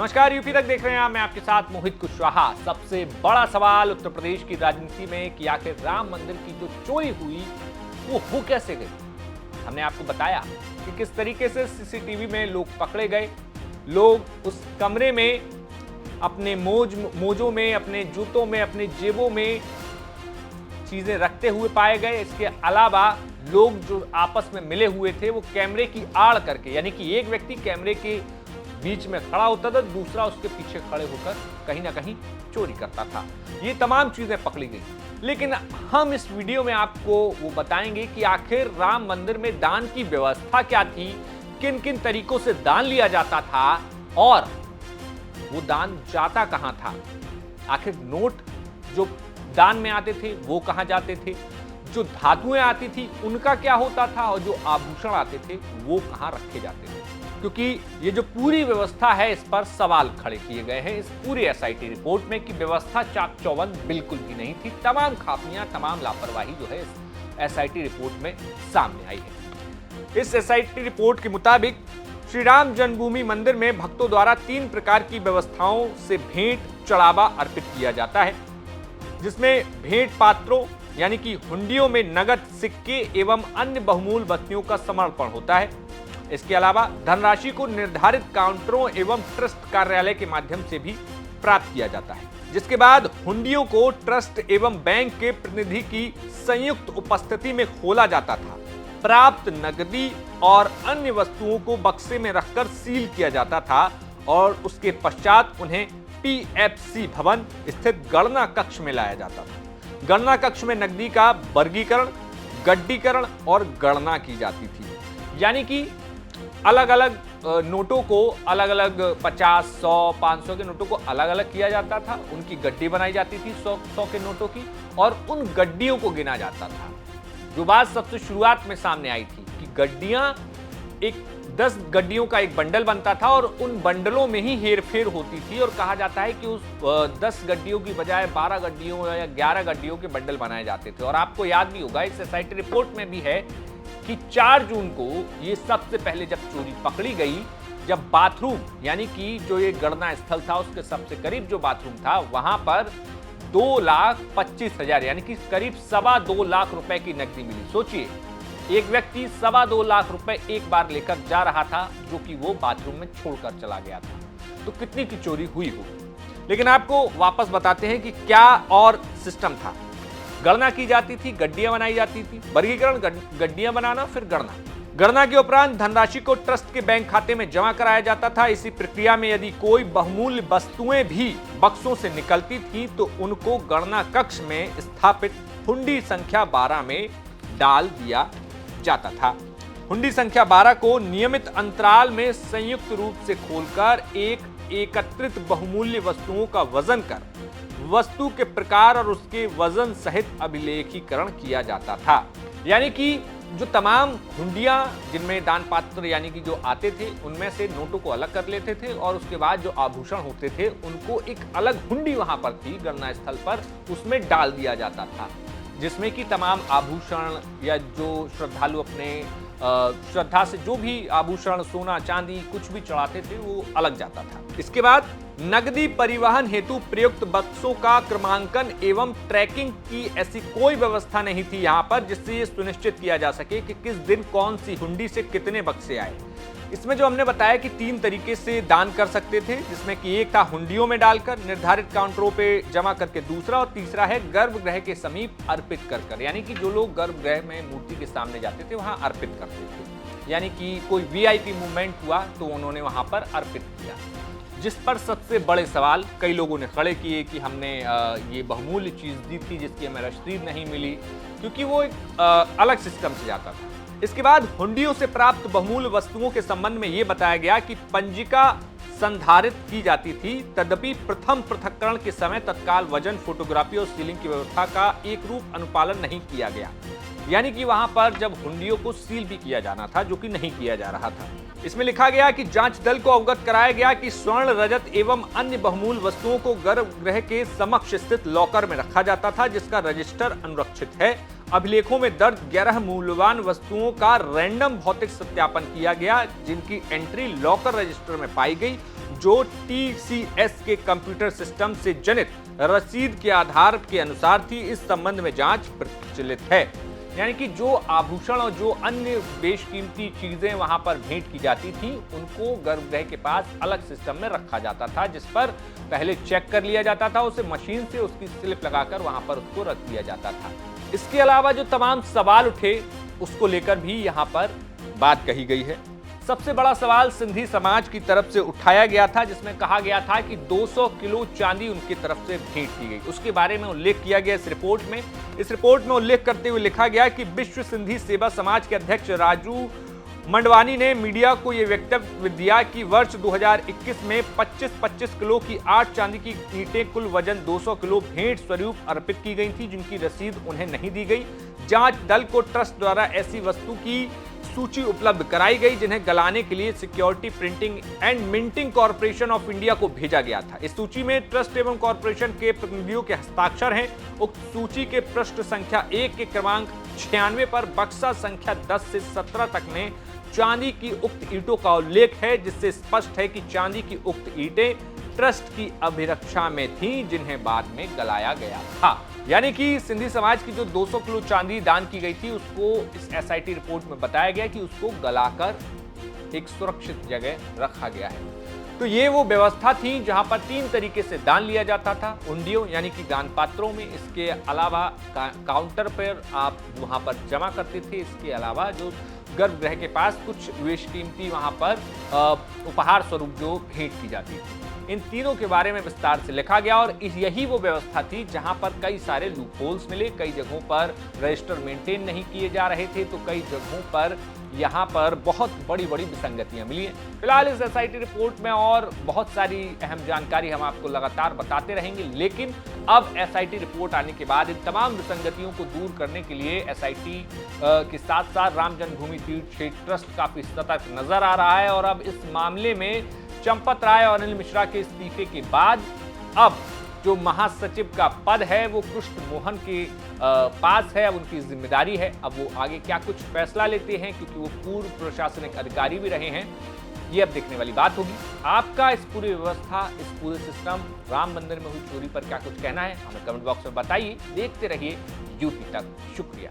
नमस्कार, यूपी तक देख रहे हैं। मैं आपके साथ मोहित कुशवाहा। सबसे बड़ा सवाल उत्तर प्रदेश की राजनीति में कि आखिर राम मंदिर की जो चोरी हुई वो हो कैसे गई। हमने आपको बताया कि किस तरीके से सीसीटीवी में लोग पकड़े गए। लोग उस कमरे में अपने मोजों में, अपने जूतों में, अपने जेबों में चीजें रखते हुए पाए गए। इसके अलावा लोग जो आपस में मिले हुए थे वो कैमरे की आड़ करके, यानी कि एक व्यक्ति कैमरे के बीच में खड़ा होता था, दूसरा उसके पीछे खड़े होकर कहीं ना कहीं चोरी करता था। ये तमाम चीजें पकड़ी गई। लेकिन हम इस वीडियो में आपको वो बताएंगे कि आखिर राम मंदिर में दान की व्यवस्था क्या थी, किन किन तरीकों से दान लिया जाता था और वो दान जाता कहां था। आखिर नोट जो दान में आते थे वो कहां जाते थे, जो धातुएं आती थी उनका क्या होता था और जो आभूषण आते थे वो कहां रखे जाते थे। क्योंकि ये जो पूरी व्यवस्था है इस पर सवाल खड़े किए गए हैं इस पूरी एसआईटी रिपोर्ट में कि व्यवस्था चाक चौबंद बिल्कुल भी नहीं थी। तमाम खामियां, तमाम लापरवाही जो है इस एसआईटी रिपोर्ट में सामने आई है। इस एसआईटी रिपोर्ट के मुताबिक श्री राम जन्मभूमि मंदिर में भक्तों द्वारा 3 प्रकार की व्यवस्थाओं से भेंट चढ़ावा अर्पित किया जाता है, जिसमें भेंट पात्रों यानी कि हुंडियों में नगद, सिक्के एवं अन्य बहुमूल्य वस्तुओं का समर्पण होता है। इसके अलावा धनराशि को निर्धारित काउंटरों एवं ट्रस्ट कार्यालय के माध्यम से भी प्राप्त किया जाता है, जिसके बाद हुंडियों को ट्रस्ट एवं बैंक के प्रतिनिधि की संयुक्त उपस्थिति में खोला जाता था। प्राप्त नकदी और अन्य वस्तुओं को बक्से में रखकर सील किया जाता था और उसके पश्चात उन्हें पीएफसी भवन स्थित गणना कक्ष में लाया जाता था। गणना कक्ष में नकदी का वर्गीकरण, गड्डीकरण और गणना की जाती थी, यानी कि अलग अलग नोटों को अलग अलग 50, 100, 500 के नोटों को अलग अलग किया जाता था। उनकी गड्डी बनाई जाती थी 100 के नोटों की और उन गड्डियों को गिना जाता था। जो बात सबसे शुरुआत में सामने आई थी कि गड्डियां 10 गड्डियों का एक बंडल बनता था और उन बंडलों में ही हेरफेर होती थी और कहा जाता है कि उस 10 गड्डियों की बजाय 12 गड्डियों या 11 गड्डियों के बंडल बनाए जाते थे। और आपको याद भी होगा, इस एसआईटी रिपोर्ट में भी है कि 4 जून को ये सबसे पहले जब चोरी पकड़ी गई, जब बाथरूम यानी कि जो ये गणना स्थल था उसके सबसे करीब जो बाथरूम था वहां पर 2,25,000 यानी कि करीब 2.25 लाख रुपए की नकदी मिली। सोचिए, एक व्यक्ति 2.25 लाख रुपए एक बार लेकर जा रहा था, जो कि वो बाथरूम में छोड़कर चला गया था। तो कितनी की चोरी हुई होगी। लेकिन आपको वापस बताते हैं कि क्या और सिस्टम था। गणना की जाती थी, गड्डियां बनाई जाती थी, वर्गीकरण, गड्डियां बनाना, फिर गणना। गणना के उपरांत धनराशि को ट्रस्ट के बैंक खाते में जमा कराया जाता था। इसी प्रक्रिया में यदि कोई बहुमूल्य वस्तुएं भी बक्सों से निकलती थी तो उनको गणना कक्ष में स्थापित हुंडी संख्या 12 में डाल दिया जाता था। हुंडी संख्या 12 को नियमित अंतराल में संयुक्त रूप से खोलकर एकत्रित बहुमूल्य वस्तुओं का वजन कर वस्तु के प्रकार और उसके वजन सहित अभिलेखीकरण किया जाता था। यानी कि जो तमाम हुंडियां जिनमें दान पात्र यानी कि जो आते थे उनमें से नोटों को अलग कर लेते थे और उसके बाद जो आभूषण होते थे उनको एक अलग हुंडी वहां पर थी गणना स्थल पर, उसमें डाल दिया जाता था, जिसमें कि तमाम आभूषण या जो श्रद्धालु अपने श्रद्धा से जो भी आभूषण, सोना, चांदी कुछ भी चढ़ाते थे वो अलग जाता था। इसके बाद नकदी परिवहन हेतु प्रयुक्त बक्सों का क्रमांकन एवं ट्रैकिंग की ऐसी कोई व्यवस्था नहीं थी यहाँ पर, जिससे ये सुनिश्चित किया जा सके कि किस दिन कौन सी हुंडी से कितने बक्से आए। इसमें जो हमने बताया कि 3 तरीके से दान कर सकते थे, जिसमें कि एक था हुंडियों में डालकर निर्धारित काउंटरों पे जमा करके, दूसरा और तीसरा है गर्भगृह के समीप अर्पित कर, यानी कि जो लोग गर्भगृह में मूर्ति के सामने जाते थे वहां अर्पित करते थे, यानी कि कोई वीआईपी मूवमेंट हुआ तो उन्होंने वहां पर अर्पित किया। जिस पर सबसे बड़े सवाल कई लोगों ने खड़े किए कि हमने ये बहुमूल्य चीज दी थी जिसकी हमें रसीद नहीं मिली, क्योंकि वो एक अलग सिस्टम से जाता था। इसके बाद हुंडियों से प्राप्त बहुमूल्य वस्तुओं के संबंध में यह बताया गया कि पंजिका संधारित की जाती थी। तदपि प्रथम पृथक्करण के समय तत्काल वजन, फोटोग्राफी और सीलिंग की व्यवस्था का एक रूप अनुपालन नहीं किया गया, यानी कि वहां पर जब हुंडियों को सील भी किया जाना था, जो कि नहीं किया जा रहा था। इसमें लिखा गया कि जांच दल को अवगत कराया गया कि स्वर्ण, रजत एवं अन्य बहुमूल्य वस्तुओं को गर्भगृह के समक्ष स्थित लॉकर में रखा जाता था, जिसका रजिस्टर अनुरक्षित है। अभिलेखों में दर्ज 11 मूल्यवान वस्तुओं का रैंडम भौतिक सत्यापन किया गया, जिनकी एंट्री लॉकर रजिस्टर में पाई गई, जो TCS के कंप्यूटर सिस्टम से जनित रसीद के आधार के अनुसार थी। इस संबंध में जांच प्रचलित है। यानी कि जो आभूषण और जो अन्य बेशकीमती चीजें वहां पर भेंट की जाती थी, उनको गर्भगृह के पास अलग सिस्टम में रखा जाता था, जिस पर पहले चेक कर लिया जाता था, उसे मशीन से उसकी स्लिप लगाकर वहां पर उसको रख दिया जाता था। इसके अलावा जो तमाम सवाल उठे, उसको लेकर भी यहां पर बात कही गई है। सबसे बड़ा सवाल सिंधी समाज की तरफ से उठाया गया था, जिसमें कहा गया था कि 200 किलो चांदी उनकी तरफ से भेंट की गई। उसके बारे में उल्लेख किया गया इस रिपोर्ट में। इस रिपोर्ट में उल्लेख करते हुए लिखा गया कि विश्व सिंधी सेवा समाज के अध्यक्ष राजू मंडवानी ने मीडिया को यह वक्तव्य दिया कि वर्ष 2021 में 25-25 किलो की 8 चांदी की ईंटें कुल वजन 200 किलो भेंट स्वरूप अर्पित की गई थी, जिनकी रसीद उन्हें नहीं दी गई। जांच दल को ट्रस्ट द्वारा ऐसी वस्तु की सूची उपलब्ध कराई गई, जिन्हें गलाने के लिए security printing and minting corporation of India को भेजा गया था। इस सूची में ट्रस्ट एवं कॉर्पोरेशन के प्रतिनिधियों के हस्ताक्षर हैं। उक्त सूची के पृष्ठ संख्या 1 के क्रमांक 96 पर बक्सा संख्या 10 से 17 तक में चांदी की उक्त ईंटों का उल्लेख है, जिससे स्पष्ट है कि चांदी की उक्त ईंटें ट्रस्ट की अभिरक्षा में थीं, जिन्हें बाद में गलाया गया था। यानी कि सिंधी समाज की जो 200 किलो चांदी दान की गई थी, उसको इस SIT रिपोर्ट में बताया गया कि उसको गलाकर एक सुरक्षित जगह रखा गया है। तो ये वो व्यवस्था थी जहां पर 3 तरीके से दान लिया जाता था। उंडियों यानी कि दान पात्रों में, इसके अलावा काउंटर पर आप वहां पर जमा करते थे। इसके अलावा जो गर्भगृह के पास कुछ बेशकीमती वहां पर उपहार स्वरूप जो भेंट की जाती थी। इन तीनों के बारे में विस्तार से लिखा गया और यही वो व्यवस्था थी जहां पर कई सारे लूप होल्स मिले। कई जगहों पर रजिस्टर मेंटेन नहीं किए जा रहे थे, तो कई जगहों पर यहाँ पर बहुत बड़ी बड़ी विसंगतियां मिली हैं। फिलहाल इस SIT रिपोर्ट में और बहुत सारी अहम जानकारी हम आपको लगातार बताते रहेंगे, लेकिन अब SIT रिपोर्ट आने के बाद इन तमाम विसंगतियों को दूर करने के लिए SIT के साथ साथ राम जन्मभूमि तीर्थ क्षेत्र ट्रस्ट काफी सतर्क नजर आ रहा है। और अब इस मामले में चंपत राय और अनिल मिश्रा के इस्तीफे के बाद अब जो महासचिव का पद है वो कृष्ण मोहन के पास है। अब उनकी जिम्मेदारी है, अब वो आगे क्या कुछ फैसला लेते हैं, क्योंकि वो पूर्व प्रशासनिक अधिकारी भी रहे हैं। ये अब देखने वाली बात होगी। आपका इस पूरी व्यवस्था, इस पूरे सिस्टम, राम मंदिर में हुई चोरी पर क्या कुछ कहना है, हमें कमेंट बॉक्स में बताइए। देखते रहिए यूपी तक। शुक्रिया।